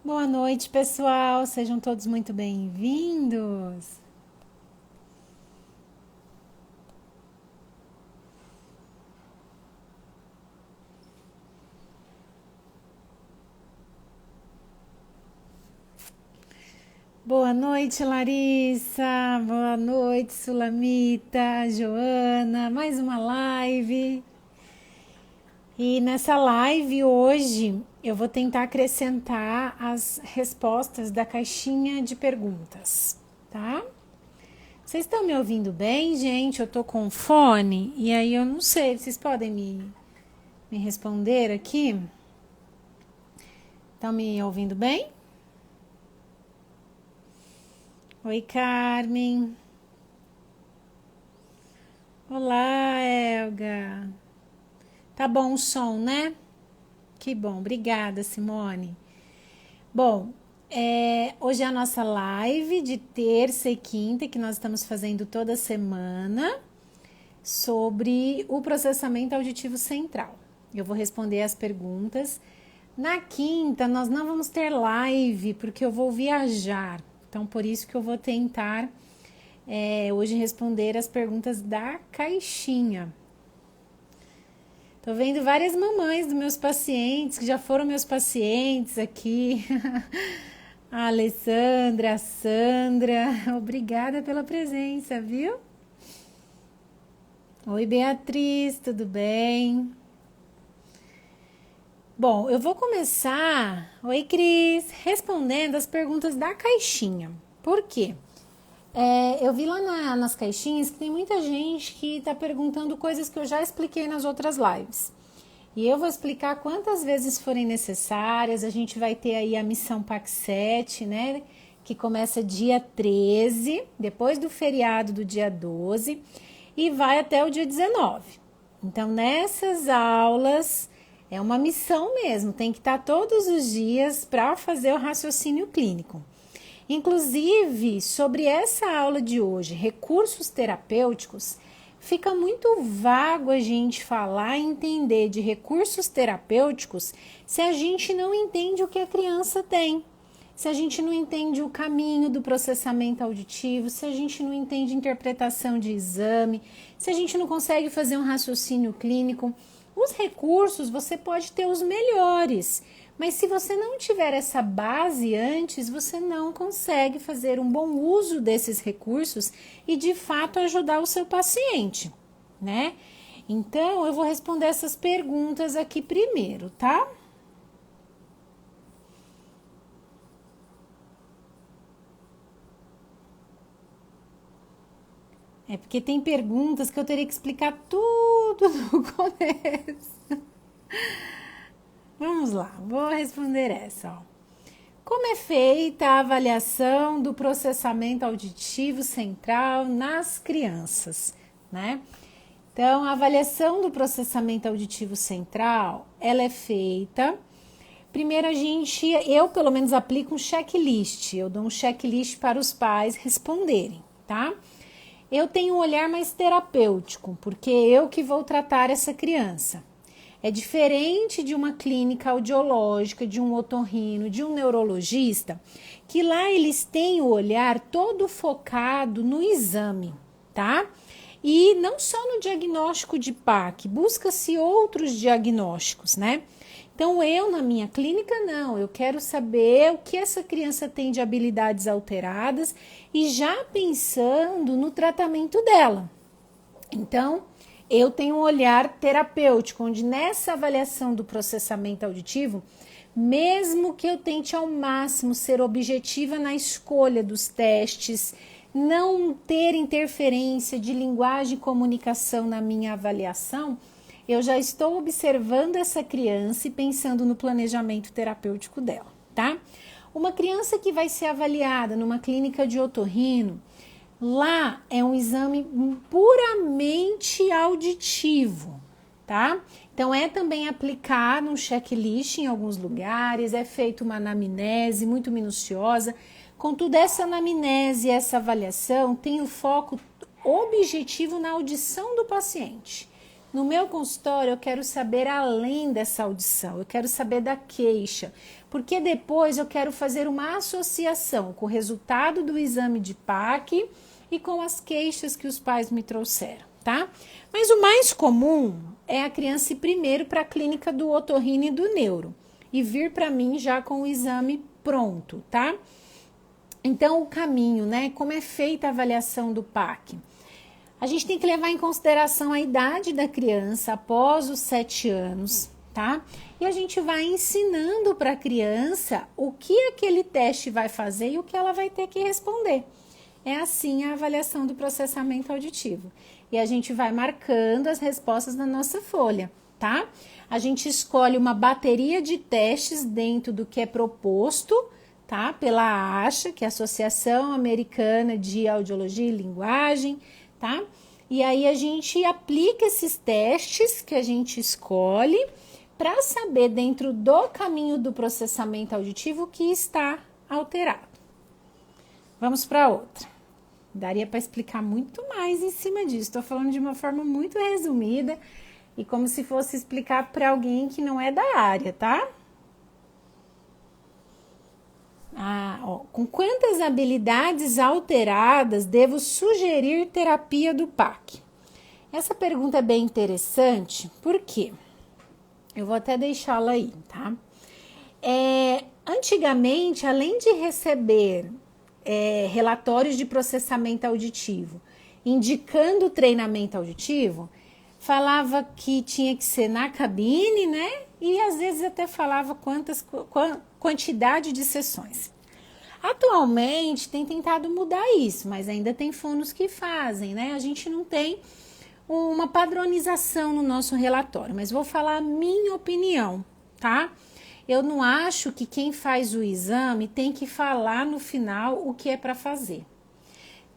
Boa noite, pessoal. Sejam todos muito bem-vindos. Boa noite, Larissa. Boa noite, Sulamita, Joana. Mais uma live. E nessa live hoje eu vou tentar acrescentar as respostas da caixinha de perguntas, tá? Vocês estão me ouvindo bem, gente? Eu tô com fone e aí eu não sei. Vocês podem me responder aqui? Estão me ouvindo bem? Oi, Carmen. Olá, Elga. Tá bom o som, né? Que bom, obrigada, Simone. Bom, hoje é a nossa live de terça e quinta, que nós estamos fazendo toda semana, sobre o processamento auditivo central. Eu vou responder as perguntas. Na quinta, nós não vamos ter live, porque eu vou viajar. Então, por isso que eu vou tentar hoje responder as perguntas da caixinha. Tô vendo várias mamães dos meus pacientes, que já foram meus pacientes aqui. A Alessandra, a Sandra, obrigada pela presença, viu? Oi, Beatriz, tudo bem? Bom, eu vou começar, oi Cris, respondendo as perguntas da caixinha. Por quê? Eu vi lá nas caixinhas que tem muita gente que está perguntando coisas que eu já expliquei nas outras lives. E eu vou explicar quantas vezes forem necessárias. A gente vai ter aí a missão PAC 7, né? Que começa dia 13, depois do feriado do dia 12, e vai até o dia 19. Então, nessas aulas, é uma missão mesmo, tem que estar todos os dias para fazer o raciocínio clínico. Inclusive, sobre essa aula de hoje, recursos terapêuticos, fica muito vago a gente falar e entender de recursos terapêuticos se a gente não entende o que a criança tem, se a gente não entende o caminho do processamento auditivo, se a gente não entende interpretação de exame, se a gente não consegue fazer um raciocínio clínico. Os recursos você pode ter os melhores, mas se você não tiver essa base antes, você não consegue fazer um bom uso desses recursos e de fato ajudar o seu paciente, né? Então, eu vou responder essas perguntas aqui primeiro, tá? É porque tem perguntas que eu teria que explicar tudo no começo. Vamos lá, vou responder essa, ó. Como é feita a avaliação do processamento auditivo central nas crianças, né? Então, a avaliação do processamento auditivo central, ela é feita. Primeiro eu pelo menos aplico um checklist. Eu dou um checklist para os pais responderem, tá? Eu tenho um olhar mais terapêutico, porque eu que vou tratar essa criança. É diferente de uma clínica audiológica, de um otorrino, de um neurologista, que lá eles têm o olhar todo focado no exame, tá? E não só no diagnóstico de PAC, busca-se outros diagnósticos, né? Então, eu na minha clínica, não, eu quero saber o que essa criança tem de habilidades alteradas e já pensando no tratamento dela. Então, eu tenho um olhar terapêutico, onde nessa avaliação do processamento auditivo, mesmo que eu tente ao máximo ser objetiva na escolha dos testes, não ter interferência de linguagem e comunicação na minha avaliação, eu já estou observando essa criança e pensando no planejamento terapêutico dela, tá? Uma criança que vai ser avaliada numa clínica de otorrino, lá é um exame puramente auditivo, tá? Então, é também aplicado um checklist em alguns lugares, é feita uma anamnese muito minuciosa. Contudo, essa anamnese, essa avaliação tem o foco objetivo na audição do paciente. No meu consultório, eu quero saber além dessa audição, eu quero saber da queixa, porque depois eu quero fazer uma associação com o resultado do exame de PAC e com as queixas que os pais me trouxeram, tá? Mas o mais comum é a criança ir primeiro para a clínica do otorrino e do neuro e vir para mim já com o exame pronto, tá? Então, o caminho, né? Como é feita a avaliação do PAC? A gente tem que levar em consideração a idade da criança após os 7 anos, tá? E a gente vai ensinando para a criança o que aquele teste vai fazer e o que ela vai ter que responder. É assim a avaliação do processamento auditivo. E a gente vai marcando as respostas na nossa folha, tá? A gente escolhe uma bateria de testes dentro do que é proposto, tá? Pela ASHA, que é a Associação Americana de Audiologia e Linguagem, tá? E aí a gente aplica esses testes que a gente escolhe para saber dentro do caminho do processamento auditivo o que está alterado. Vamos para outra. Daria para explicar muito mais em cima disso. Estou falando de uma forma muito resumida e como se fosse explicar para alguém que não é da área, tá? Com quantas habilidades alteradas devo sugerir terapia do PAC? Essa pergunta é bem interessante, por quê? Eu vou até deixá-la aí, tá? Antigamente, além de receber relatórios de processamento auditivo, indicando treinamento auditivo, falava que tinha que ser na cabine, né? E às vezes até falava quantidade de sessões. Atualmente tem tentado mudar isso, mas ainda tem fonos que fazem, né? A gente não tem uma padronização no nosso relatório, mas vou falar a minha opinião, tá? Eu não acho que quem faz o exame tem que falar no final o que é para fazer.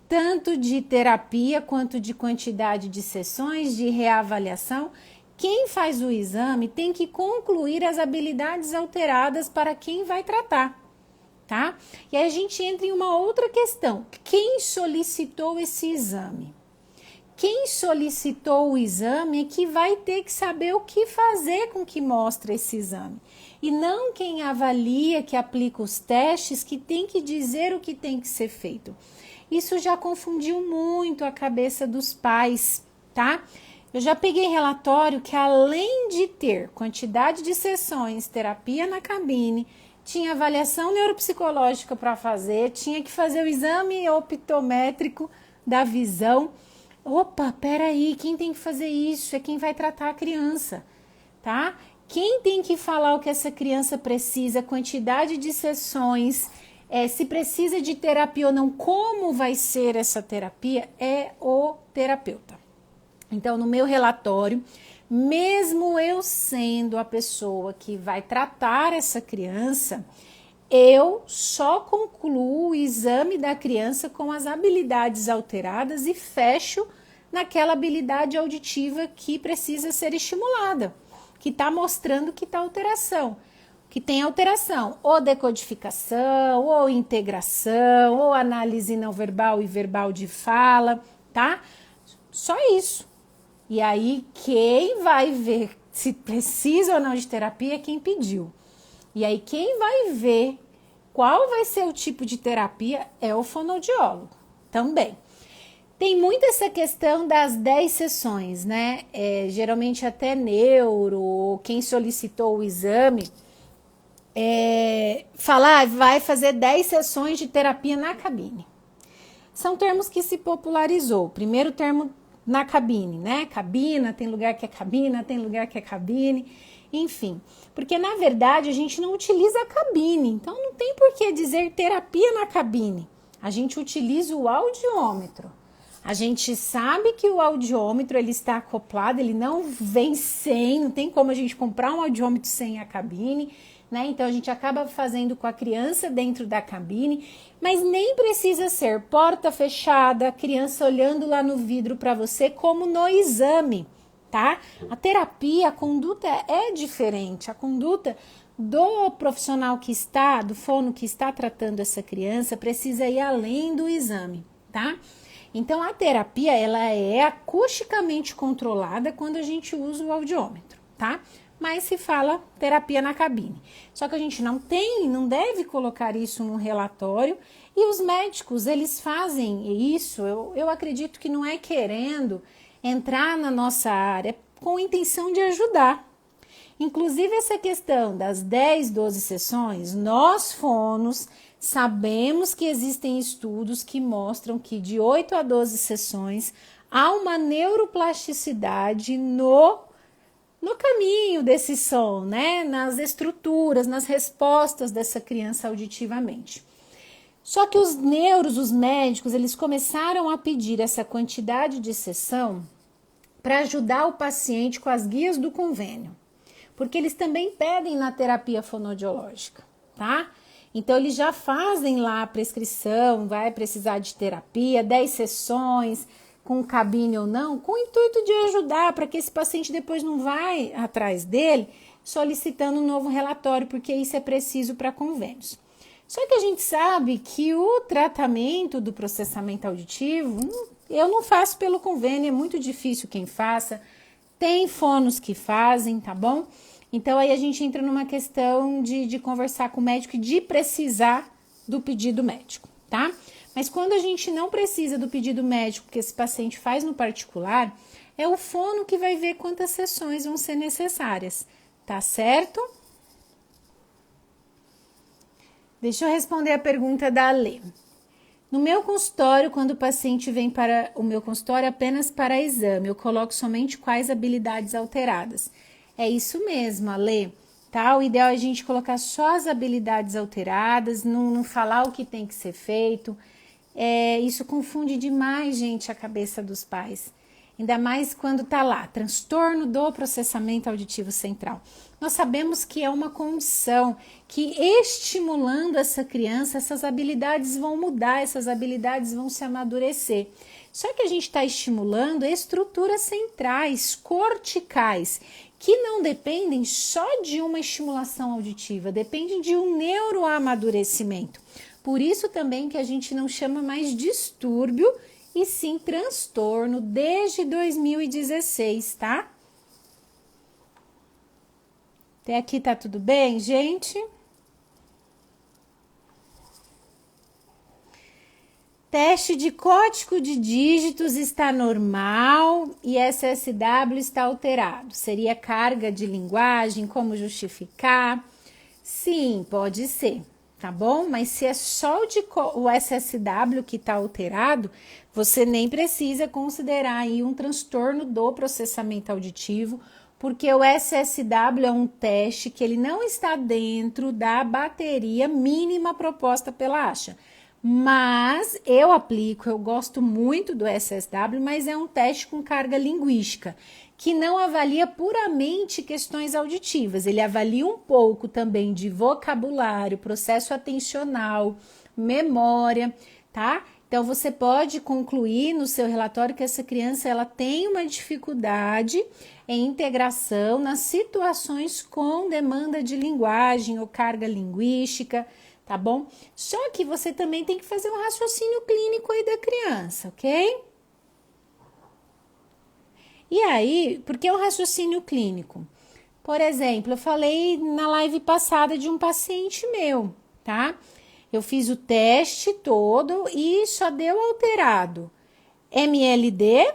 Tanto de terapia quanto de quantidade de sessões, de reavaliação, quem faz o exame tem que concluir as habilidades alteradas para quem vai tratar, tá? E aí a gente entra em uma outra questão. Quem solicitou esse exame? Quem solicitou o exame é que vai ter que saber o que fazer com que mostra esse exame. E não quem avalia, que aplica os testes, que tem que dizer o que tem que ser feito. Isso já confundiu muito a cabeça dos pais, tá? Eu já peguei relatório que além de ter quantidade de sessões, terapia na cabine, tinha avaliação neuropsicológica para fazer, tinha que fazer o exame optométrico da visão. Opa, peraí, quem tem que fazer isso é quem vai tratar a criança, tá? Quem tem que falar o que essa criança precisa, quantidade de sessões, se precisa de terapia ou não, como vai ser essa terapia, é o terapeuta. Então, no meu relatório, mesmo eu sendo a pessoa que vai tratar essa criança, eu só concluo o exame da criança com as habilidades alteradas e fecho naquela habilidade auditiva que precisa ser estimulada, que está mostrando que está alteração, que tem alteração, ou decodificação, ou integração, ou análise não verbal e verbal de fala, tá? Só isso. E aí, quem vai ver se precisa ou não de terapia é quem pediu. E aí, quem vai ver qual vai ser o tipo de terapia é o fonoaudiólogo também. Tem muito essa questão das 10 sessões, né? Geralmente até neuro, quem solicitou o exame, falar vai fazer 10 sessões de terapia na cabine. São termos que se popularizou. Primeiro termo na cabine, né? Cabina, tem lugar que é cabina, tem lugar que é cabine, enfim. Porque, na verdade, a gente não utiliza a cabine, então não tem por que dizer terapia na cabine. A gente utiliza o audiômetro. A gente sabe que o audiômetro, ele está acoplado, ele não vem sem, não tem como a gente comprar um audiômetro sem a cabine, né? Então, a gente acaba fazendo com a criança dentro da cabine, mas nem precisa ser porta fechada, a criança olhando lá no vidro para você, como no exame, tá? A terapia, a conduta é diferente, a conduta do profissional que está, do fono que está tratando essa criança, precisa ir além do exame, tá? Então, a terapia, ela é acusticamente controlada quando a gente usa o audiômetro, tá? Mas se fala terapia na cabine. Só que a gente não deve colocar isso no relatório, e os médicos, eles fazem isso, eu acredito que não é querendo entrar na nossa área com a intenção de ajudar. Inclusive, essa questão das 10, 12 sessões, nós fonos sabemos que existem estudos que mostram que de 8 a 12 sessões há uma neuroplasticidade no caminho desse som, né? Nas estruturas, nas respostas dessa criança auditivamente. Só que os médicos, eles começaram a pedir essa quantidade de sessão para ajudar o paciente com as guias do convênio, porque eles também pedem na terapia fonoaudiológica, tá? Então, eles já fazem lá a prescrição, vai precisar de terapia, 10 sessões, com cabine ou não, com o intuito de ajudar, para que esse paciente depois não vai atrás dele solicitando um novo relatório, porque isso é preciso para convênios. Só que a gente sabe que o tratamento do processamento auditivo, eu não faço pelo convênio, é muito difícil quem faça, tem fonos que fazem, tá bom? Então, aí a gente entra numa questão de conversar com o médico e de precisar do pedido médico, tá? Mas quando a gente não precisa do pedido médico que esse paciente faz no particular, é o fono que vai ver quantas sessões vão ser necessárias, tá certo? Deixa eu responder a pergunta da Alê. No meu consultório, quando o paciente vem para o meu consultório apenas para exame, eu coloco somente quais habilidades alteradas. É isso mesmo, Alê, tá? O ideal é a gente colocar só as habilidades alteradas, não falar o que tem que ser feito. Isso confunde demais, gente, a cabeça dos pais. Ainda mais quando tá lá, transtorno do processamento auditivo central. Nós sabemos que é uma condição que, estimulando essa criança, essas habilidades vão mudar, essas habilidades vão se amadurecer. Só que a gente está estimulando estruturas centrais, corticais, que não dependem só de uma estimulação auditiva, dependem de um neuroamadurecimento. Por isso também que a gente não chama mais distúrbio, e sim transtorno desde 2016, tá? Até aqui tá tudo bem, gente? Teste de código de dígitos está normal e SSW está alterado. Seria carga de linguagem? Como justificar? Sim, pode ser, tá bom? Mas se é só o SSW que está alterado, você nem precisa considerar aí um transtorno do processamento auditivo, porque o SSW é um teste que ele não está dentro da bateria mínima proposta pela ASHA. Mas eu aplico, eu gosto muito do SSW, mas é um teste com carga linguística, que não avalia puramente questões auditivas, ele avalia um pouco também de vocabulário, processo atencional, memória, tá? Então, você pode concluir no seu relatório que essa criança ela tem uma dificuldade em integração nas situações com demanda de linguagem ou carga linguística, tá bom? Só que você também tem que fazer um raciocínio clínico aí da criança, ok? E aí, por que o raciocínio clínico? Por exemplo, eu falei na live passada de um paciente meu, tá? Eu fiz o teste todo e só deu alterado MLD,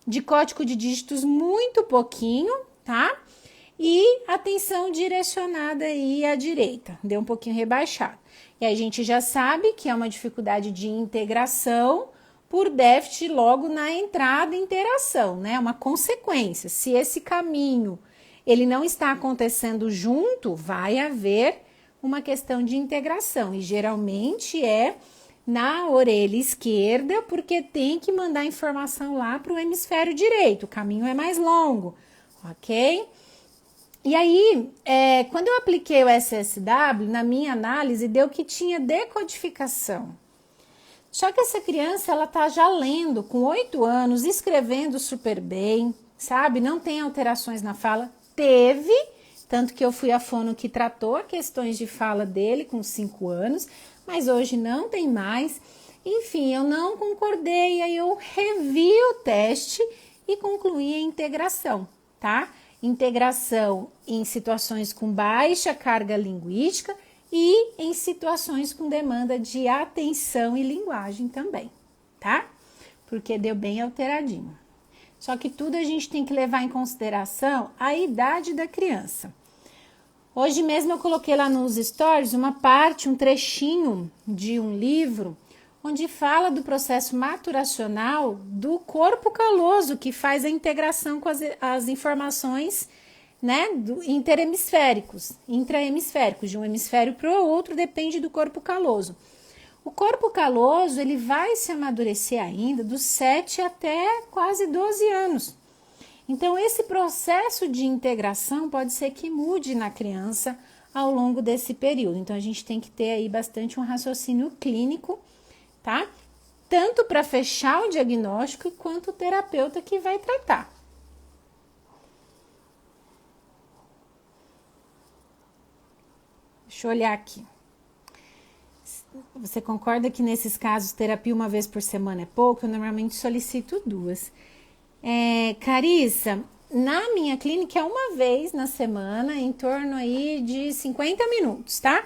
de código de dígitos muito pouquinho, tá? E atenção direcionada aí à direita, deu um pouquinho rebaixado. E aí a gente já sabe que é uma dificuldade de integração por déficit logo na entrada e interação, né? Uma consequência. Se esse caminho ele não está acontecendo junto, vai haver uma questão de integração e geralmente é na orelha esquerda, porque tem que mandar informação lá para o hemisfério direito, o caminho é mais longo, ok? E aí, quando eu apliquei o SSW, na minha análise, deu que tinha decodificação. Só que essa criança, ela tá já lendo com 8 anos, escrevendo super bem, sabe? Não tem alterações na fala. Teve, tanto que eu fui a fono que tratou questões de fala dele com 5 anos, mas hoje não tem mais. Enfim, eu não concordei, aí eu revi o teste e concluí a integração, tá? Integração em situações com baixa carga linguística e em situações com demanda de atenção e linguagem também, tá? Porque deu bem alteradinho. Só que tudo a gente tem que levar em consideração a idade da criança. Hoje mesmo eu coloquei lá nos stories uma parte, um trechinho de um livro onde fala do processo maturacional do corpo caloso, que faz a integração com as informações, né, intrahemisféricos, de um hemisfério para o outro, depende do corpo caloso. O corpo caloso, ele vai se amadurecer ainda dos 7 até quase 12 anos. Então, esse processo de integração pode ser que mude na criança ao longo desse período. Então, a gente tem que ter aí bastante um raciocínio clínico, tá? Tanto para fechar o diagnóstico quanto o terapeuta que vai tratar. Deixa eu olhar aqui. Você concorda que nesses casos terapia uma vez por semana é pouco? Eu normalmente solicito 2. Carissa, na minha clínica é uma vez na semana, em torno aí de 50 minutos, tá?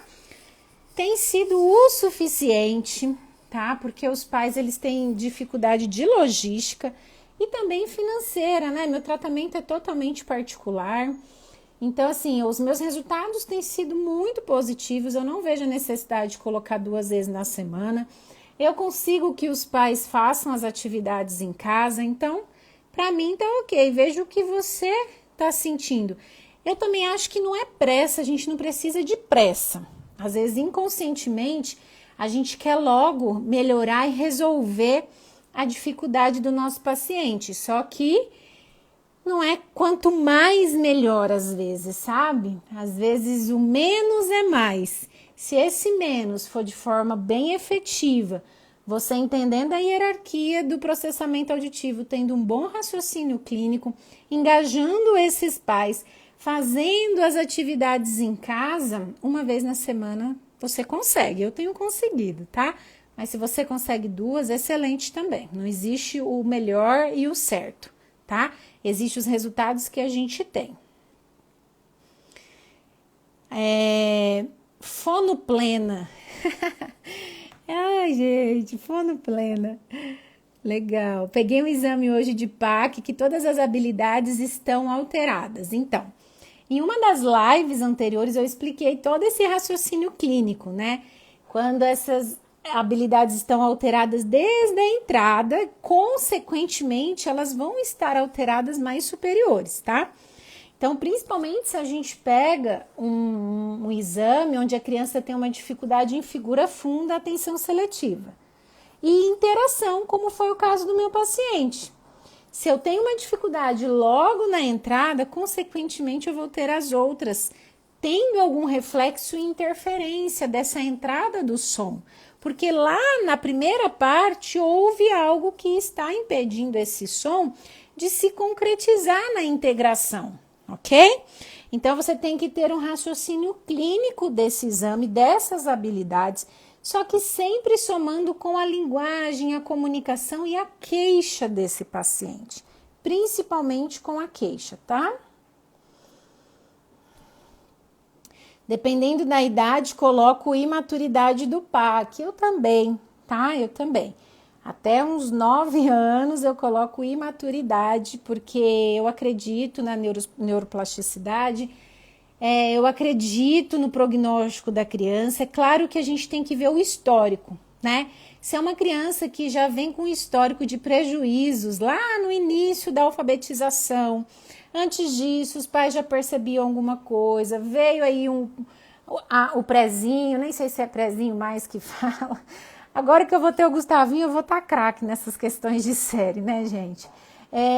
Tem sido o suficiente, tá? Porque os pais, eles têm dificuldade de logística e também financeira, né? Meu tratamento é totalmente particular. Então, assim, os meus resultados têm sido muito positivos, eu não vejo a necessidade de colocar 2 vezes na semana. Eu consigo que os pais façam as atividades em casa, então, para mim tá ok. Veja o que você tá sentindo. Eu também acho que não é pressa, a gente não precisa de pressa. Às vezes, inconscientemente, a gente quer logo melhorar e resolver a dificuldade do nosso paciente, só que não é quanto mais melhor às vezes, sabe? Às vezes o menos é mais. Se esse menos for de forma bem efetiva, você entendendo a hierarquia do processamento auditivo, tendo um bom raciocínio clínico, engajando esses pais, fazendo as atividades em casa, uma vez na semana você consegue. Eu tenho conseguido, tá? Mas se você consegue 2, excelente também. Não existe o melhor e o certo, tá? Existem os resultados que a gente tem. Fonoplena. Ai, gente, fonoplena. Legal. Peguei um exame hoje de PAC que todas as habilidades estão alteradas. Então, em uma das lives anteriores eu expliquei todo esse raciocínio clínico, né? Quando essas habilidades estão alteradas desde a entrada, consequentemente elas vão estar alteradas mais superiores, tá? Então, principalmente se a gente pega um exame onde a criança tem uma dificuldade em figura funda, atenção seletiva e interação, como foi o caso do meu paciente. Se eu tenho uma dificuldade logo na entrada, consequentemente eu vou ter as outras, tendo algum reflexo e interferência dessa entrada do som. Porque lá na primeira parte houve algo que está impedindo esse som de se concretizar na integração, ok? Então você tem que ter um raciocínio clínico desse exame, dessas habilidades, só que sempre somando com a linguagem, a comunicação e a queixa desse paciente, principalmente com a queixa, tá? Dependendo da idade, coloco imaturidade do PAC. Eu também, tá? Eu também. Até uns 9 anos eu coloco imaturidade, porque eu acredito na neuroplasticidade, eu acredito no prognóstico da criança. É claro que a gente tem que ver o histórico, né? Se é uma criança que já vem com histórico de prejuízos lá no início da alfabetização, antes disso, os pais já percebiam alguma coisa, veio aí o prezinho, nem sei se é prezinho mais que fala. Agora que eu vou ter o Gustavinho, eu vou estar craque nessas questões de série, né, gente?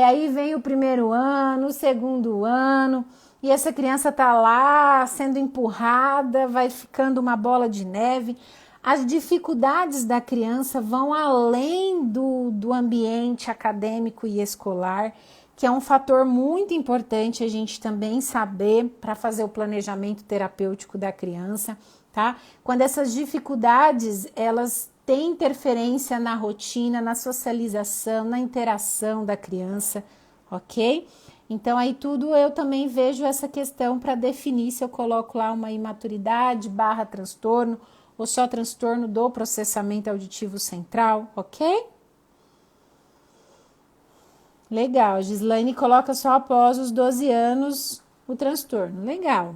Aí vem o primeiro ano, o segundo ano, e essa criança tá lá sendo empurrada, vai ficando uma bola de neve. As dificuldades da criança vão além do ambiente acadêmico e escolar, que é um fator muito importante a gente também saber para fazer o planejamento terapêutico da criança, tá? Quando essas dificuldades, elas tem interferência na rotina, na socialização, na interação da criança, ok? Então, aí tudo eu também vejo essa questão para definir se eu coloco lá uma imaturidade / transtorno ou só transtorno do processamento auditivo central, ok? Legal, a Gislaine coloca só após os 12 anos o transtorno, legal.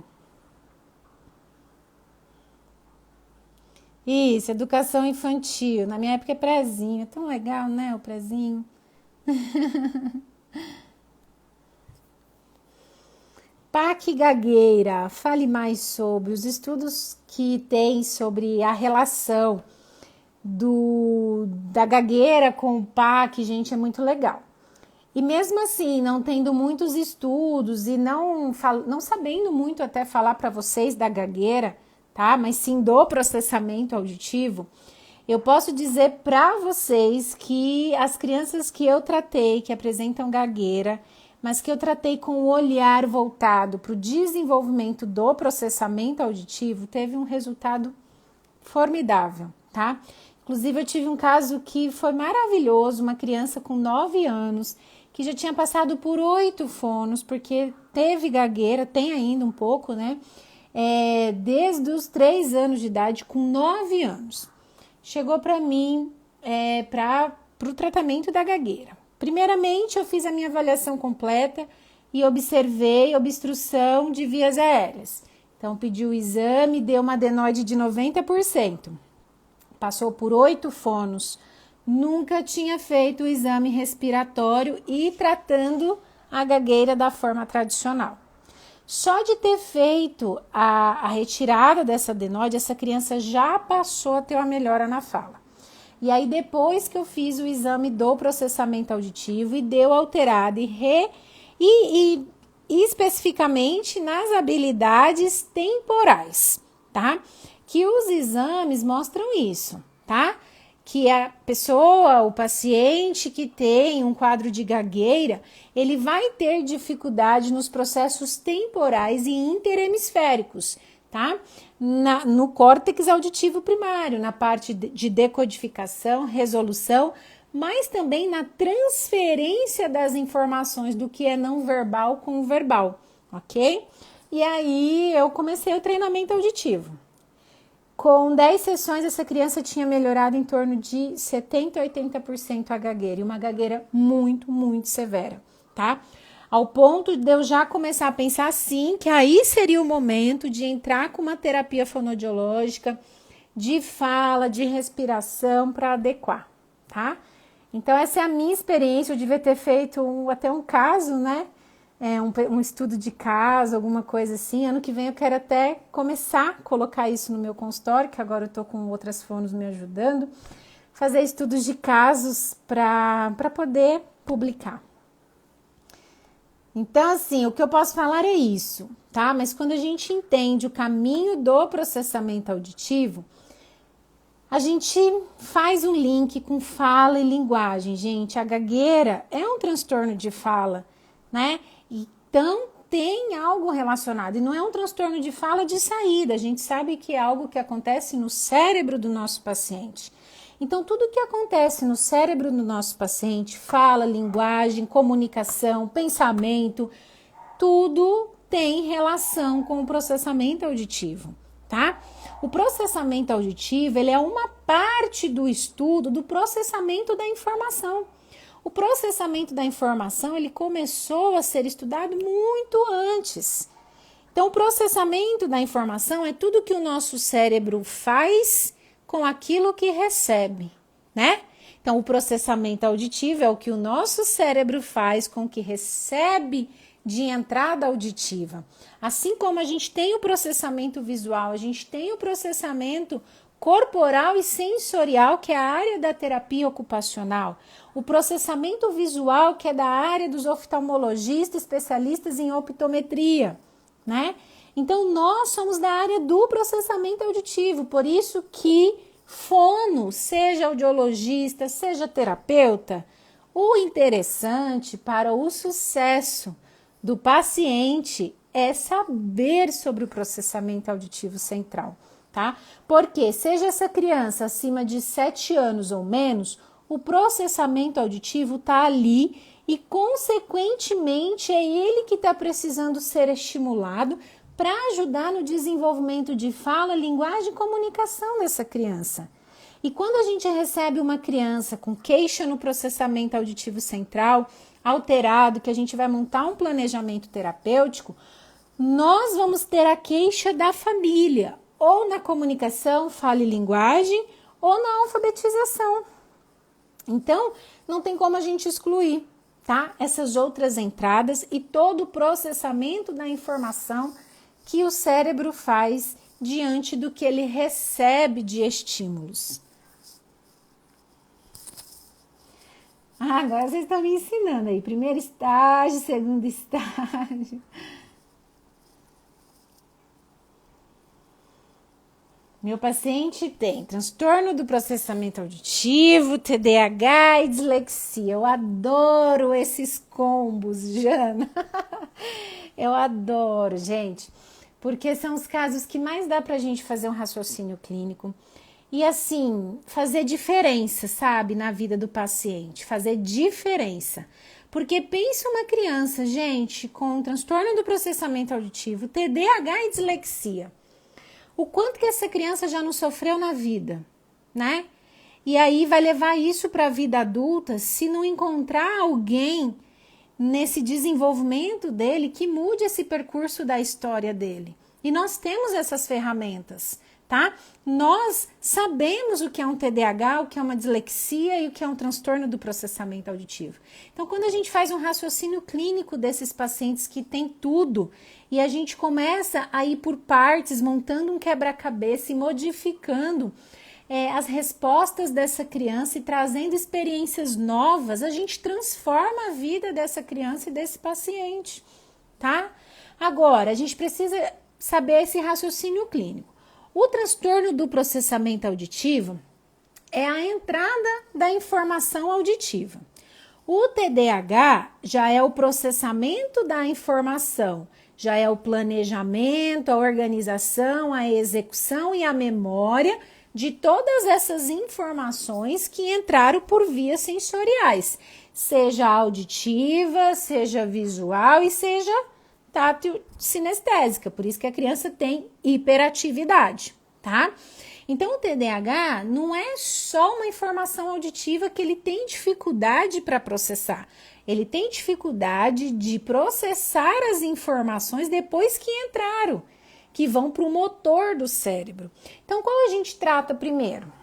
Isso, educação infantil, na minha época é prézinho, é tão legal, né, o prézinho. PAC gagueira, fale mais sobre os estudos que tem sobre a relação da gagueira com o PAC, gente, é muito legal. E mesmo assim, não tendo muitos estudos e não sabendo muito até falar para vocês da gagueira, tá? Mas sim do processamento auditivo, eu posso dizer para vocês que as crianças que eu tratei, que apresentam gagueira, mas que eu tratei com o olhar voltado para o desenvolvimento do processamento auditivo, teve um resultado formidável, tá? Inclusive, eu tive um caso que foi maravilhoso, uma criança com 9 anos, que já tinha passado por 8 fonos, porque teve gagueira, tem ainda um pouco, né? Desde os 3 anos de idade, com 9 anos. Chegou para mim para o tratamento da gagueira. Primeiramente, eu fiz a minha avaliação completa e observei obstrução de vias aéreas. Então, pedi o exame, deu uma adenoide de 90%. Passou por 8 fonos. Nunca tinha feito o exame respiratório e tratando a gagueira da forma tradicional. Só de ter feito a retirada dessa adenoide, essa criança já passou a ter uma melhora na fala. E aí, depois que eu fiz o exame do processamento auditivo e deu alterada e especificamente nas habilidades temporais, tá? Que os exames mostram isso, tá? Que a pessoa, o paciente que tem um quadro de gagueira, ele vai ter dificuldade nos processos temporais e interhemisféricos, tá? No córtex auditivo primário, na parte de decodificação, resolução, mas também na transferência das informações do que é não verbal com o verbal, ok? E aí eu comecei o treinamento auditivo. Com 10 sessões, essa criança tinha melhorado em torno de 70% a 80% a gagueira, e uma gagueira muito, muito severa, tá? Ao ponto de eu já começar a pensar assim, que aí seria o momento de entrar com uma terapia fonoaudiológica, de fala, de respiração para adequar, tá? Então, essa é a minha experiência. Eu devia ter feito até um caso, né? Um estudo de caso, alguma coisa assim. Ano que vem eu quero até começar a colocar isso no meu consultório, que agora eu tô com outras fonos me ajudando, fazer estudos de casos para poder publicar. Então, assim, o que eu posso falar é isso, tá? Mas quando a gente entende o caminho do processamento auditivo, a gente faz um link com fala e linguagem, gente. A gagueira é um transtorno de fala, né? Então, tem algo relacionado. E não é um transtorno de fala de saída. A gente sabe que é algo que acontece no cérebro do nosso paciente. Então, tudo que acontece no cérebro do nosso paciente, fala, linguagem, comunicação, pensamento, tudo tem relação com o processamento auditivo, tá? O processamento auditivo, ele é uma parte do estudo do processamento da informação. O processamento da informação, ele começou a ser estudado muito antes. Então, o processamento da informação é tudo que o nosso cérebro faz com aquilo que recebe, né? Então, o processamento auditivo é o que o nosso cérebro faz com o que recebe de entrada auditiva. Assim como a gente tem o processamento visual, a gente tem o processamento corporal e sensorial, que é a área da terapia ocupacional. O processamento visual, que é da área dos oftalmologistas especialistas em optometria, né? Então, nós somos da área do processamento auditivo, por isso que fono, seja audiologista, seja terapeuta, o interessante para o sucesso do paciente é saber sobre o processamento auditivo central, tá? Porque seja essa criança acima de 7 anos ou menos, o processamento auditivo tá ali e, consequentemente, é ele que está precisando ser estimulado para ajudar no desenvolvimento de fala, linguagem e comunicação dessa criança. E quando a gente recebe uma criança com queixa no processamento auditivo central alterado, que a gente vai montar um planejamento terapêutico, nós vamos ter a queixa da família, ou na comunicação, fala e linguagem, ou na alfabetização. Então, não tem como a gente excluir, tá? Essas outras entradas e todo o processamento da informação que o cérebro faz diante do que ele recebe de estímulos. Agora vocês estão me ensinando aí. Primeiro estágio, segundo estágio. Meu paciente tem transtorno do processamento auditivo, TDAH e dislexia. Eu adoro esses combos, Jana. Eu adoro, gente, porque são os casos que mais dá pra gente fazer um raciocínio clínico e, assim, fazer diferença, sabe, na vida do paciente, fazer diferença. Porque pensa uma criança, gente, com transtorno do processamento auditivo, TDAH e dislexia. O quanto que essa criança já não sofreu na vida, né? E aí vai levar isso para a vida adulta se não encontrar alguém nesse desenvolvimento dele que mude esse percurso da história dele. E nós temos essas ferramentas, tá? Nós sabemos o que é um TDAH, o que é uma dislexia e o que é um transtorno do processamento auditivo. Então, quando a gente faz um raciocínio clínico desses pacientes que tem tudo e a gente começa a ir por partes, montando um quebra-cabeça e modificando as respostas dessa criança e trazendo experiências novas, a gente transforma a vida dessa criança e desse paciente, tá? Agora, a gente precisa saber esse raciocínio clínico. O transtorno do processamento auditivo é a entrada da informação auditiva. O TDAH já é o processamento da informação, já é o planejamento, a organização, a execução e a memória de todas essas informações que entraram por vias sensoriais, seja auditiva, seja visual e seja tátil sinestésica, por isso que a criança tem hiperatividade, tá? Então, o TDAH não é só uma informação auditiva que ele tem dificuldade para processar. Ele tem dificuldade de processar as informações depois que entraram, que vão para o motor do cérebro. Então, qual a gente trata primeiro?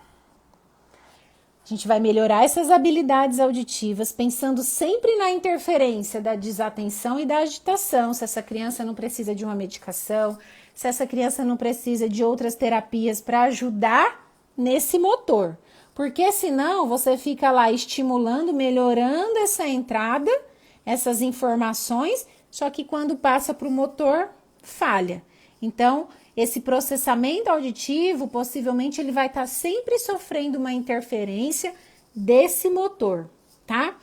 A gente vai melhorar essas habilidades auditivas, pensando sempre na interferência da desatenção e da agitação, se essa criança não precisa de uma medicação, se essa criança não precisa de outras terapias para ajudar nesse motor. Porque senão você fica lá estimulando, melhorando essa entrada, essas informações, só que quando passa para o motor, falha. Então, esse processamento auditivo, possivelmente ele vai estar sempre sofrendo uma interferência desse motor, tá?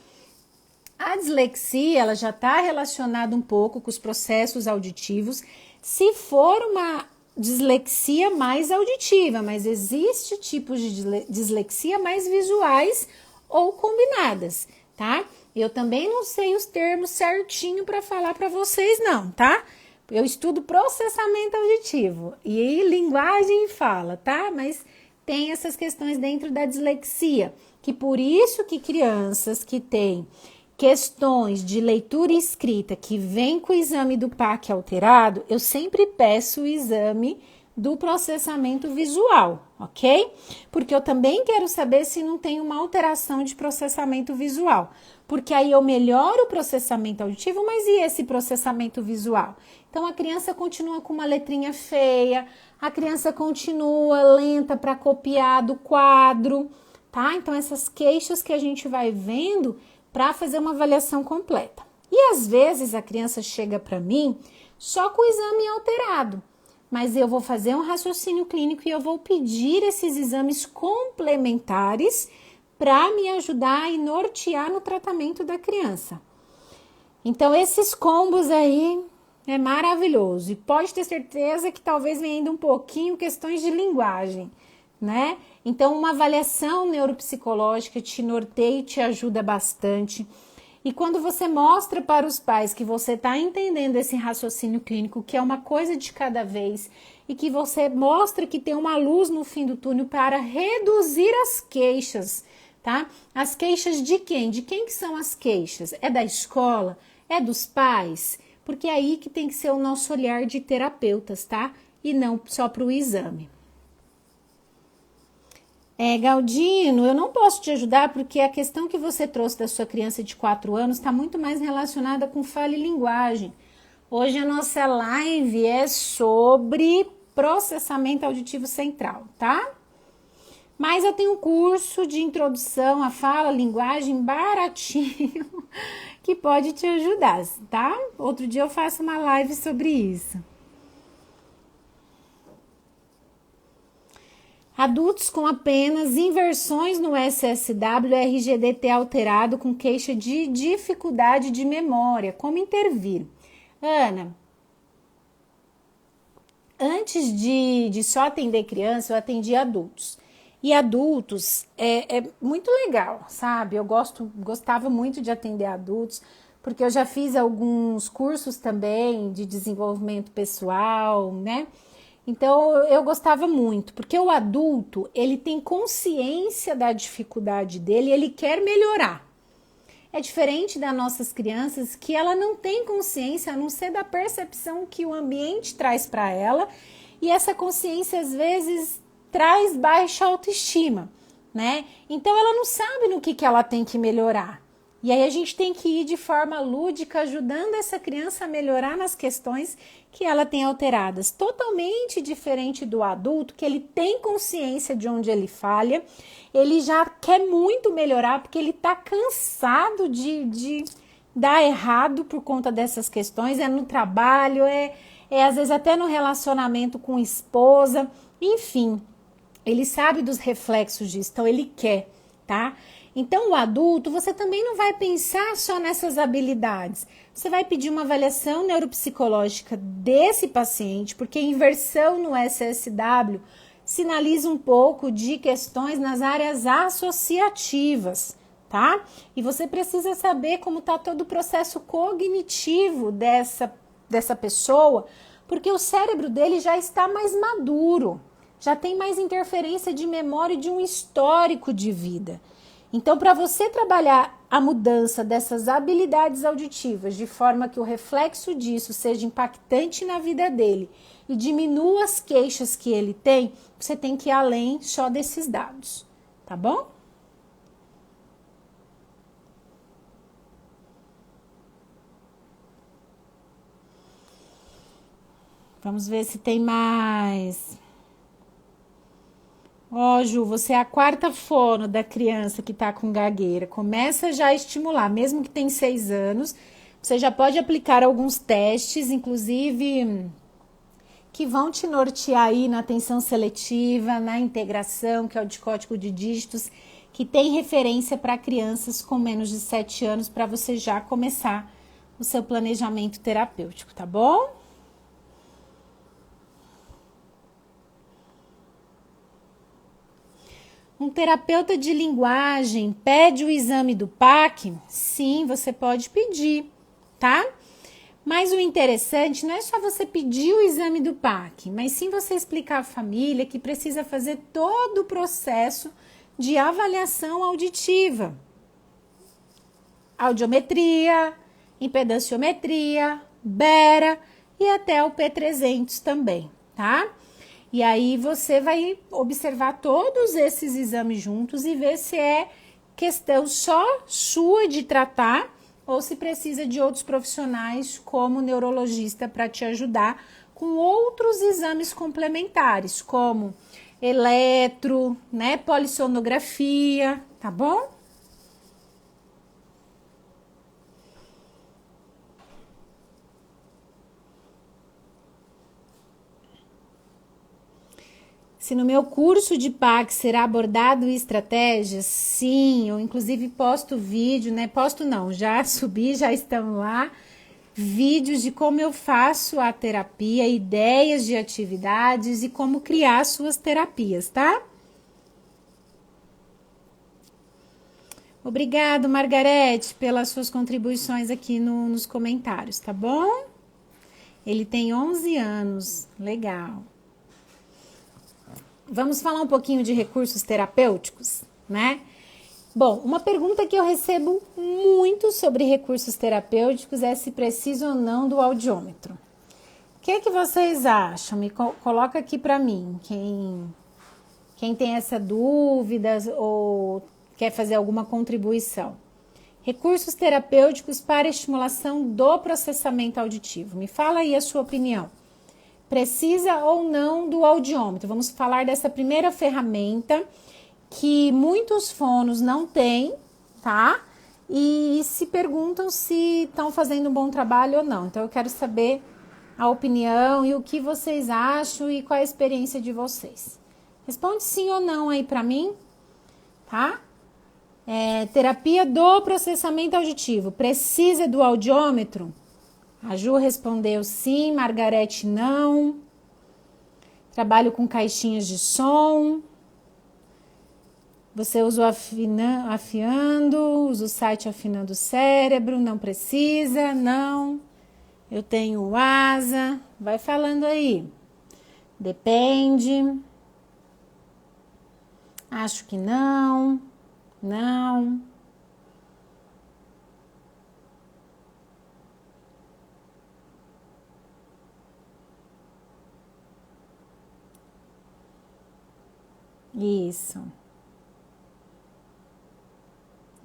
A dislexia, ela já está relacionada um pouco com os processos auditivos, se for uma dislexia mais auditiva, mas existe tipos de dislexia mais visuais ou combinadas, tá? Eu também não sei os termos certinho para falar para vocês não, tá? Eu estudo processamento auditivo e linguagem e fala, tá? Mas tem essas questões dentro da dislexia, que por isso que crianças que têm questões de leitura e escrita que vem com o exame do PAC alterado, eu sempre peço o exame do processamento visual, ok? Porque eu também quero saber se não tem uma alteração de processamento visual, porque aí eu melhoro o processamento auditivo, mas e esse processamento visual? Então, a criança continua com uma letrinha feia, a criança continua lenta para copiar do quadro, tá? Então, essas queixas que a gente vai vendo para fazer uma avaliação completa. E às vezes a criança chega para mim só com o exame alterado, mas eu vou fazer um raciocínio clínico e eu vou pedir esses exames complementares para me ajudar e nortear no tratamento da criança. Então, esses combos aí É maravilhoso. E pode ter certeza que talvez venha ainda um pouquinho questões de linguagem, né? Então, uma avaliação neuropsicológica te norteia e te ajuda bastante. E quando você mostra para os pais que você está entendendo esse raciocínio clínico, que é uma coisa de cada vez, e que você mostra que tem uma luz no fim do túnel para reduzir as queixas, tá? As queixas de quem? De quem que são as queixas? É da escola? É dos pais? Porque é aí que tem que ser o nosso olhar de terapeutas, tá? E não só para o exame. Galdino, eu não posso te ajudar porque a questão que você trouxe da sua criança de 4 anos está muito mais relacionada com fala e linguagem. Hoje a nossa live é sobre processamento auditivo central, tá? Mas eu tenho um curso de introdução à fala, linguagem baratinho que pode te ajudar, tá? Outro dia eu faço uma live sobre isso. Adultos com apenas inversões no SSW, RGDT alterado com queixa de dificuldade de memória. Como intervir? Ana, antes de só atender criança, eu atendi adultos. E adultos é muito legal, sabe? Eu gostava muito de atender adultos, porque eu já fiz alguns cursos também de desenvolvimento pessoal, né? Então, eu gostava muito, porque o adulto, ele tem consciência da dificuldade dele, ele quer melhorar. É diferente das nossas crianças, que ela não tem consciência, a não ser da percepção que o ambiente traz para ela, e essa consciência, às vezes, traz baixa autoestima, né? Então, ela não sabe no que ela tem que melhorar. E aí a gente tem que ir de forma lúdica, ajudando essa criança a melhorar nas questões que ela tem alteradas. Totalmente diferente do adulto, que ele tem consciência de onde ele falha, ele já quer muito melhorar, porque ele está cansado de dar errado por conta dessas questões, é no trabalho, às vezes até no relacionamento com esposa, enfim, ele sabe dos reflexos disso, então ele quer, tá? Então, o adulto, você também não vai pensar só nessas habilidades. Você vai pedir uma avaliação neuropsicológica desse paciente, porque a inversão no SSW sinaliza um pouco de questões nas áreas associativas, tá? E você precisa saber como está todo o processo cognitivo dessa pessoa, porque o cérebro dele já está mais maduro, já tem mais interferência de memória e de um histórico de vida. Então, para você trabalhar a mudança dessas habilidades auditivas de forma que o reflexo disso seja impactante na vida dele e diminua as queixas que ele tem, você tem que ir além só desses dados, tá bom? Vamos ver se tem mais. Ó, Ju, você é a quarta fono da criança que tá com gagueira. Começa já a estimular, mesmo que tem 6 anos. Você já pode aplicar alguns testes, inclusive, que vão te nortear aí na atenção seletiva, na integração, que é o de código de dígitos, que tem referência para crianças com menos de 7 anos, para você já começar o seu planejamento terapêutico, tá bom? Um terapeuta de linguagem pede o exame do PAC? Sim, você pode pedir, tá? Mas o interessante não é só você pedir o exame do PAC, mas sim você explicar à família que precisa fazer todo o processo de avaliação auditiva. Audiometria, impedanciometria, Bera e até o P300 também, tá? E aí você vai observar todos esses exames juntos e ver se é questão só sua de tratar ou se precisa de outros profissionais como neurologista para te ajudar com outros exames complementares, como eletro, né, polissonografia, tá bom? Se no meu curso de PAC será abordado estratégias, sim, eu inclusive posto vídeo, né? Posto não, já subi, já estão lá, vídeos de como eu faço a terapia, ideias de atividades e como criar suas terapias, tá? Obrigado, Margarete, pelas suas contribuições aqui nos comentários, tá bom? Ele tem 11 anos, legal. Vamos falar um pouquinho de recursos terapêuticos, né? Bom, uma pergunta que eu recebo muito sobre recursos terapêuticos é se precisa ou não do audiômetro. O que vocês acham? Me coloca aqui para mim, quem tem essa dúvida ou quer fazer alguma contribuição. Recursos terapêuticos para estimulação do processamento auditivo. Me fala aí a sua opinião. Precisa ou não do audiômetro? Vamos falar dessa primeira ferramenta que muitos fonos não têm, tá? E se perguntam se estão fazendo um bom trabalho ou não. Então, eu quero saber a opinião e o que vocês acham e qual a experiência de vocês. Responde sim ou não aí para mim, tá? Terapia do processamento auditivo. Precisa do audiômetro? A Ju respondeu sim, Margarete não. Trabalho com caixinhas de som. Você usa o afiando, usa o site afinando o cérebro, não precisa, não. Eu tenho o asa, vai falando aí. Depende. Acho que não, não.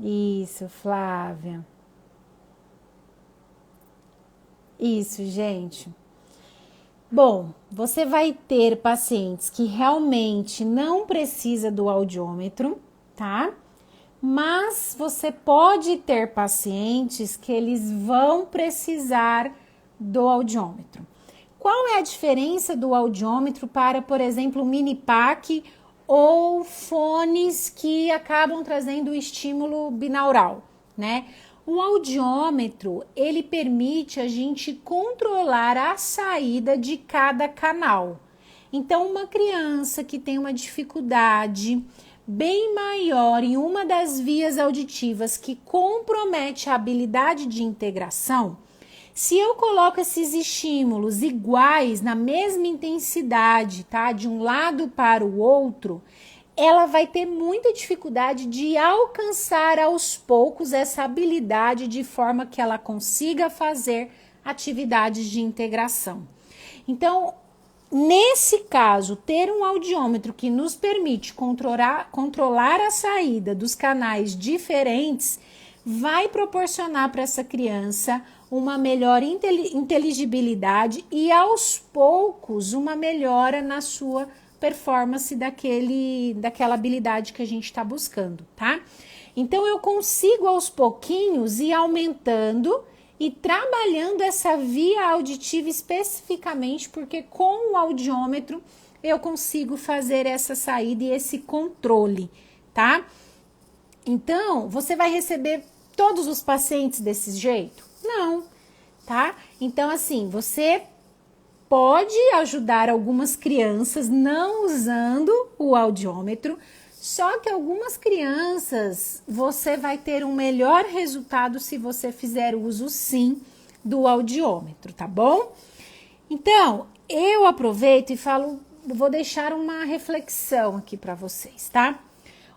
Isso, Flávia. Isso, gente. Bom, você vai ter pacientes que realmente não precisa do audiômetro, tá? Mas você pode ter pacientes que eles vão precisar do audiômetro. Qual é a diferença do audiômetro para, por exemplo, o mini-pack ou fones que acabam trazendo o estímulo binaural, né? O audiômetro, ele permite a gente controlar a saída de cada canal. Então, uma criança que tem uma dificuldade bem maior em uma das vias auditivas que compromete a habilidade de integração, se eu coloco esses estímulos iguais, na mesma intensidade, tá? De um lado para o outro, ela vai ter muita dificuldade de alcançar aos poucos essa habilidade de forma que ela consiga fazer atividades de integração. Então, nesse caso, ter um audiômetro que nos permite controlar a saída dos canais diferentes vai proporcionar para essa criança uma melhor inteligibilidade e, aos poucos, uma melhora na sua performance daquela habilidade que a gente está buscando, tá? Então, eu consigo, aos pouquinhos, ir aumentando e trabalhando essa via auditiva especificamente, porque com o audiômetro eu consigo fazer essa saída e esse controle, tá? Então, você vai receber todos os pacientes desse jeito? Não, tá? Então, assim, você pode ajudar algumas crianças não usando o audiômetro, só que algumas crianças você vai ter um melhor resultado se você fizer uso sim do audiômetro, tá bom? Então, eu aproveito e vou deixar uma reflexão aqui para vocês, tá?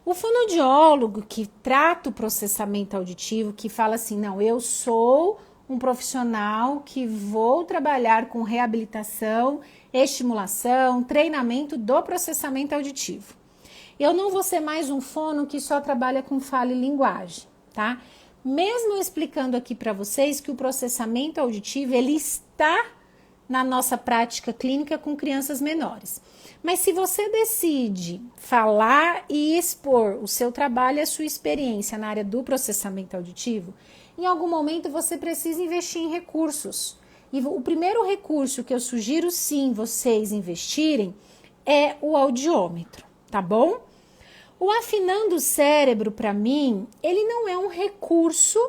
O fonoaudiólogo que trata o processamento auditivo, que fala assim, não, eu sou um profissional que vou trabalhar com reabilitação, estimulação, treinamento do processamento auditivo. Eu não vou ser mais um fono que só trabalha com fala e linguagem, tá? Mesmo explicando aqui para vocês que o processamento auditivo, ele está na nossa prática clínica com crianças menores. Mas se você decide falar e expor o seu trabalho e a sua experiência na área do processamento auditivo, em algum momento você precisa investir em recursos. E o primeiro recurso que eu sugiro sim vocês investirem é o audiômetro, tá bom? O afinando o cérebro, para mim, ele não é um recurso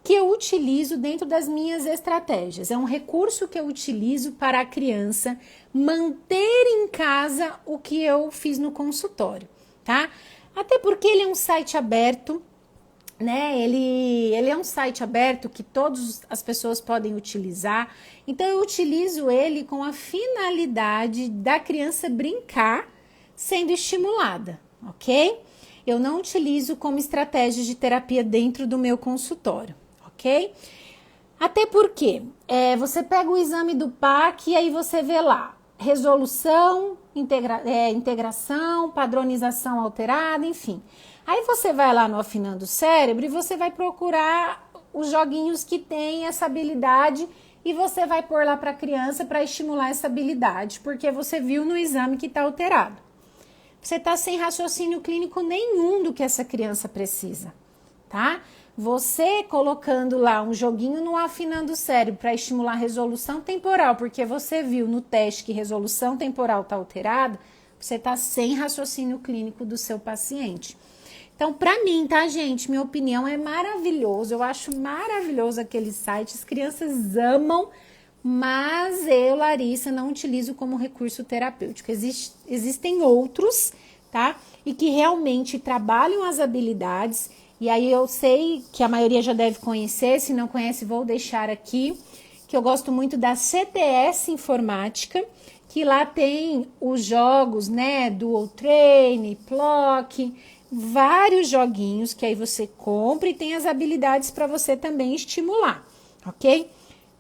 que eu utilizo dentro das minhas estratégias. É um recurso que eu utilizo para a criança manter em casa o que eu fiz no consultório, tá? Até porque ele é um site aberto, né? Ele é um site aberto que todas as pessoas podem utilizar. Então, eu utilizo ele com a finalidade da criança brincar sendo estimulada, ok? Eu não utilizo como estratégia de terapia dentro do meu consultório, ok? Até porque você pega o exame do PAC e aí você vê lá resolução, integração, padronização alterada, enfim. Aí você vai lá no Afinando o Cérebro e você vai procurar os joguinhos que têm essa habilidade e você vai pôr lá para a criança para estimular essa habilidade, porque você viu no exame que está alterado. Você está sem raciocínio clínico nenhum do que essa criança precisa, tá? Você colocando lá um joguinho no Afinando o Cérebro para estimular a resolução temporal, porque você viu no teste que resolução temporal está alterada, você está sem raciocínio clínico do seu paciente. Então, para mim, tá, gente? Minha opinião é maravilhoso. Eu acho maravilhoso aquele site. As crianças amam, mas eu, Larissa, não utilizo como recurso terapêutico. Existem outros, tá? E que realmente trabalham as habilidades. E aí eu sei que a maioria já deve conhecer. Se não conhece, vou deixar aqui. Que eu gosto muito da CTS Informática, que lá tem os jogos, né? Dual Train, Plock, vários joguinhos que aí você compra e tem as habilidades para você também estimular, ok?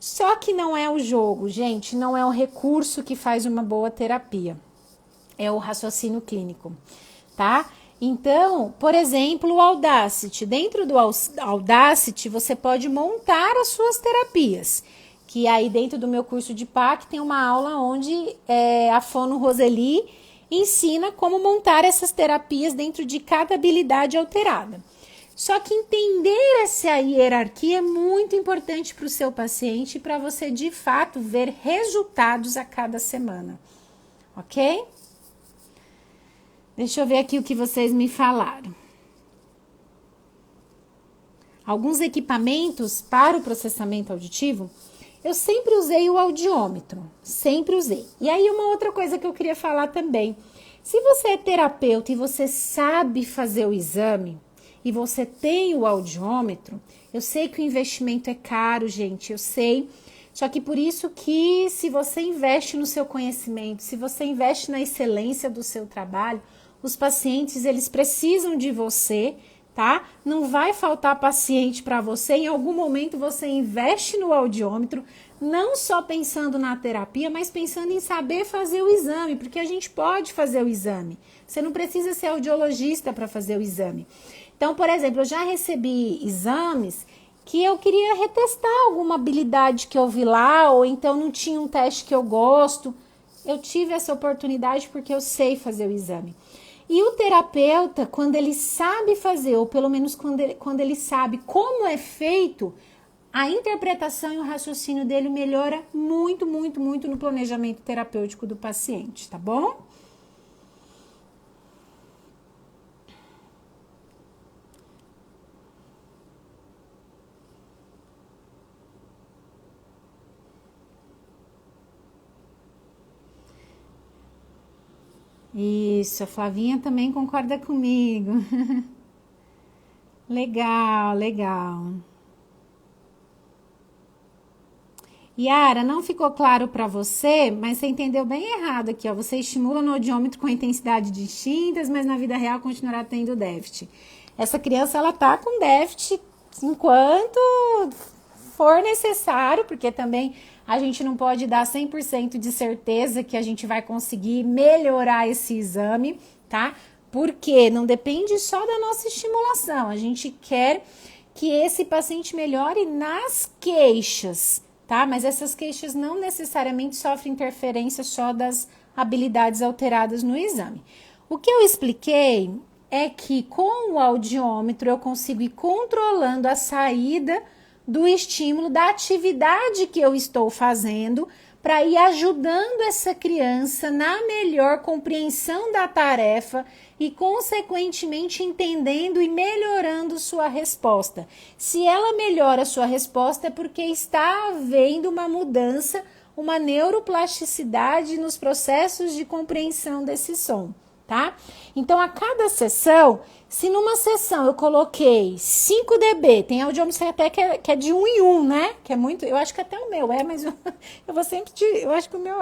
Só que não é o jogo, gente, não é o recurso que faz uma boa terapia, é o raciocínio clínico, tá? Então, por exemplo, o Audacity. Dentro do Audacity, você pode montar as suas terapias, que aí dentro do meu curso de PAC tem uma aula onde a Fono Roseli ensina como montar essas terapias dentro de cada habilidade alterada. Só que entender essa hierarquia é muito importante para o seu paciente e para você, de fato, ver resultados a cada semana, ok? Deixa eu ver aqui o que vocês me falaram. Alguns equipamentos para o processamento auditivo, eu sempre usei o audiômetro, sempre usei. E aí uma outra coisa que eu queria falar também, se você é terapeuta e você sabe fazer o exame e você tem o audiômetro, eu sei que o investimento é caro, gente, eu sei, só que por isso que se você investe no seu conhecimento, se você investe na excelência do seu trabalho, os pacientes, eles precisam de você, tá? Não vai faltar paciente para você, em algum momento você investe no audiômetro, não só pensando na terapia, mas pensando em saber fazer o exame, porque a gente pode fazer o exame. Você não precisa ser audiologista para fazer o exame. Então, por exemplo, eu já recebi exames que eu queria retestar alguma habilidade que eu vi lá, ou então não tinha um teste que eu gosto. Eu tive essa oportunidade porque eu sei fazer o exame. E o terapeuta, quando ele sabe fazer, ou pelo menos quando ele sabe como é feito, a interpretação e o raciocínio dele melhora muito, muito, muito no planejamento terapêutico do paciente, tá bom? Isso, a Flavinha também concorda comigo. Legal, legal. Yara, não ficou claro para você, mas você entendeu bem errado aqui, ó. Você estimula no audiômetro com intensidade distintas, mas na vida real continuará tendo déficit. Essa criança, ela tá com déficit enquanto for necessário, porque também a gente não pode dar 100% de certeza que a gente vai conseguir melhorar esse exame, tá? Porque não depende só da nossa estimulação, a gente quer que esse paciente melhore nas queixas, tá? Mas essas queixas não necessariamente sofrem interferência só das habilidades alteradas no exame. O que eu expliquei é que com o audiômetro eu consigo ir controlando a saída do estímulo, da atividade que eu estou fazendo, para ir ajudando essa criança na melhor compreensão da tarefa e, consequentemente, entendendo e melhorando sua resposta. Se ela melhora sua resposta, é porque está havendo uma mudança, uma neuroplasticidade nos processos de compreensão desse som, tá? Então, a cada sessão, se numa sessão eu coloquei 5 dB, tem audiômetro até que é de 1 em 1, né? Que é muito, eu acho que até o meu é, mas eu vou sempre eu acho que o meu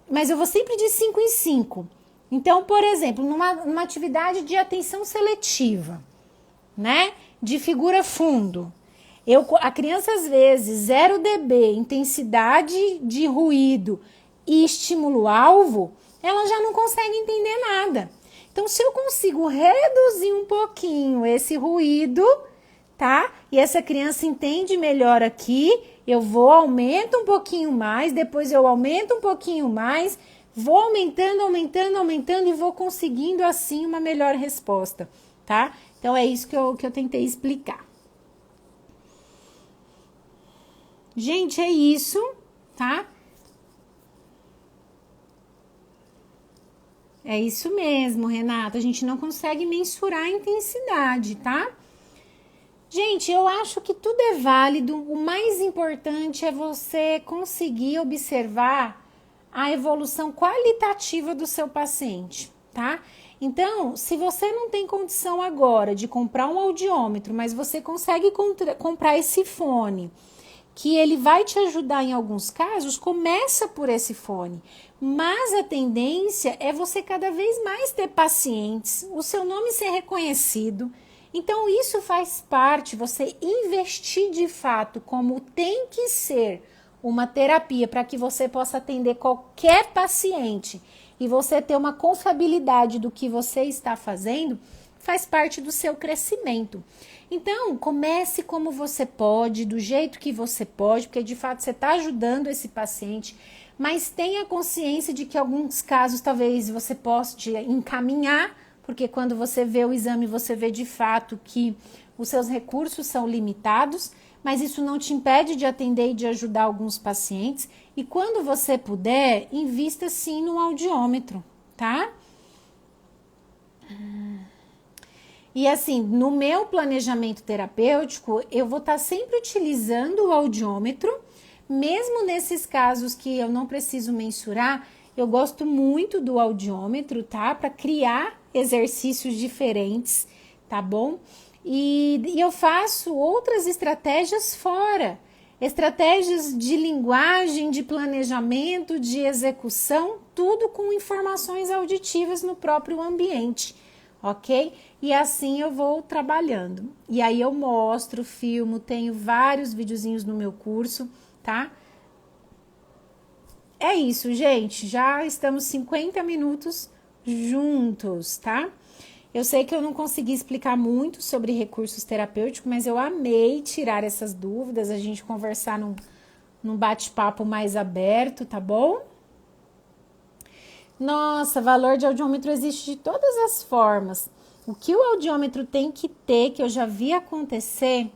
mas eu vou sempre de 5 em 5. Então, por exemplo, numa atividade de atenção seletiva, né? De figura fundo, a criança às vezes 0 dB, intensidade de ruído e estímulo-alvo, ela já não consegue entender nada. Então, se eu consigo reduzir um pouquinho esse ruído, tá? E essa criança entende melhor aqui, eu aumento um pouquinho mais, depois eu aumento um pouquinho mais, vou aumentando e vou conseguindo assim uma melhor resposta, tá? Então, é isso que eu tentei explicar. Gente, é isso, tá? É isso mesmo, Renata. A gente não consegue mensurar a intensidade, tá? Gente, eu acho que tudo é válido. O mais importante é você conseguir observar a evolução qualitativa do seu paciente, tá? Então, se você não tem condição agora de comprar um audiômetro, mas você consegue comprar esse fone, que ele vai te ajudar em alguns casos, começa por esse fone. Mas a tendência é você cada vez mais ter pacientes, o seu nome ser reconhecido. Então, isso faz parte, você investir de fato como tem que ser uma terapia para que você possa atender qualquer paciente e você ter uma confiabilidade do que você está fazendo, faz parte do seu crescimento. Então, comece como você pode, do jeito que você pode, porque de fato você está ajudando esse paciente, mas tenha consciência de que em alguns casos talvez você possa encaminhar, porque quando você vê o exame, você vê de fato que os seus recursos são limitados, mas isso não te impede de atender e de ajudar alguns pacientes. E quando você puder, invista sim no audiômetro, tá? E assim, no meu planejamento terapêutico, eu vou estar sempre utilizando o audiômetro, mesmo nesses casos que eu não preciso mensurar, eu gosto muito do audiômetro, tá? Para criar exercícios diferentes, tá bom? E eu faço outras estratégias fora, estratégias de linguagem, de planejamento, de execução, tudo com informações auditivas no próprio ambiente, ok? E assim eu vou trabalhando. E aí eu mostro, filmo, tenho vários videozinhos no meu curso, tá? É isso, gente. Já estamos 50 minutos juntos, tá? Eu sei que eu não consegui explicar muito sobre recursos terapêuticos, mas eu amei tirar essas dúvidas, a gente conversar num bate-papo mais aberto, tá bom? Nossa, valor de audiômetro existe de todas as formas. O que o audiômetro tem que ter, que eu já vi acontecer,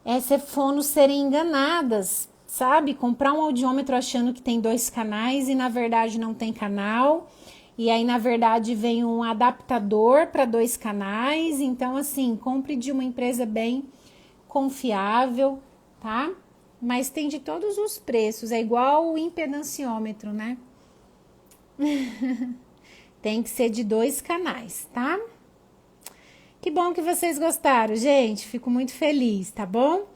é ser fonos serem enganadas, sabe? Comprar um audiômetro achando que tem 2 canais e na verdade não tem canal. E aí, na verdade, vem um adaptador para 2 canais. Então, assim, compre de uma empresa bem confiável, tá? Mas tem de todos os preços. É igual o impedanciômetro, né? Tem que ser de 2 canais, tá? Que bom que vocês gostaram, gente. Fico muito feliz, tá bom?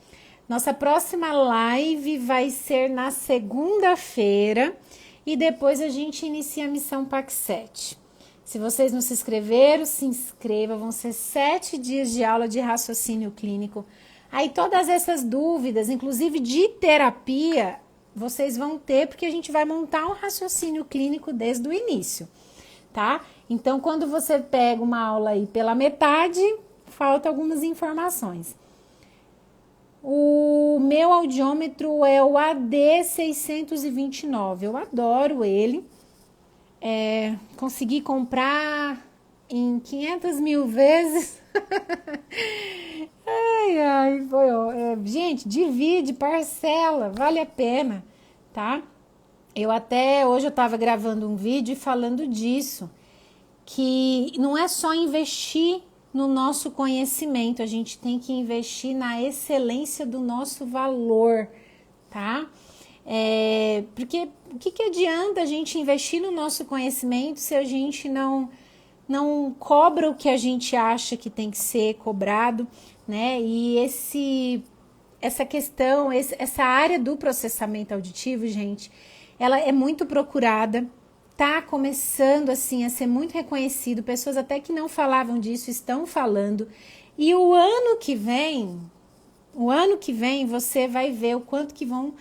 Nossa próxima live vai ser na segunda-feira e depois a gente inicia a missão PAC7. Se vocês não se inscreveram, se inscreva. Vão ser 7 dias de aula de raciocínio clínico. Aí todas essas dúvidas, inclusive de terapia, vocês vão ter porque a gente vai montar um raciocínio clínico desde o início, tá? Então, quando você pega uma aula aí pela metade, falta algumas informações. O meu audiômetro é o AD629. Eu adoro ele. Consegui comprar em 500 mil vezes. Ai, foi. Gente, divide, parcela, vale a pena. tá? Hoje eu estava gravando um vídeo falando disso, que não é só investir no nosso conhecimento, a gente tem que investir na excelência do nosso valor, tá? Porque o que adianta a gente investir no nosso conhecimento se a gente não cobra o que a gente acha que tem que ser cobrado, né? E essa questão, essa área do processamento auditivo, gente, ela é muito procurada, tá começando assim a ser muito reconhecido, pessoas até que não falavam disso estão falando, e o ano que vem você vai ver o quanto que vão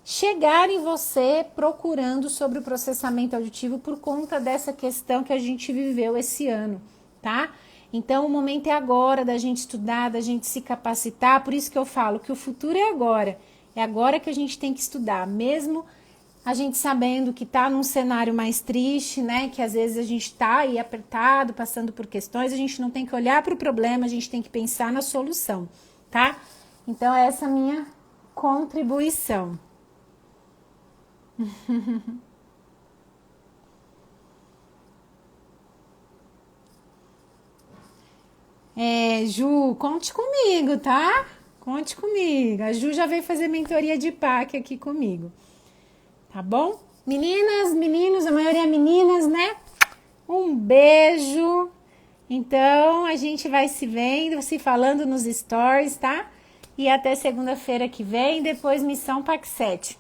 chegar em você procurando sobre o processamento auditivo por conta dessa questão que a gente viveu esse ano, tá? Então, o momento é agora da gente estudar, da gente se capacitar, por isso que eu falo que o futuro é agora que a gente tem que estudar, mesmo a gente sabendo que tá num cenário mais triste, né, que às vezes a gente tá aí apertado, passando por questões, a gente não tem que olhar para o problema, a gente tem que pensar na solução, tá? Então, essa é a minha contribuição. Ju, conte comigo, tá? Conte comigo. A Ju já veio fazer mentoria de PAC aqui comigo. Tá bom? Meninas, meninos, a maioria é meninas, né? Um beijo. Então, a gente vai se vendo, se falando nos stories, tá? E até segunda-feira que vem, depois Missão PAC 7.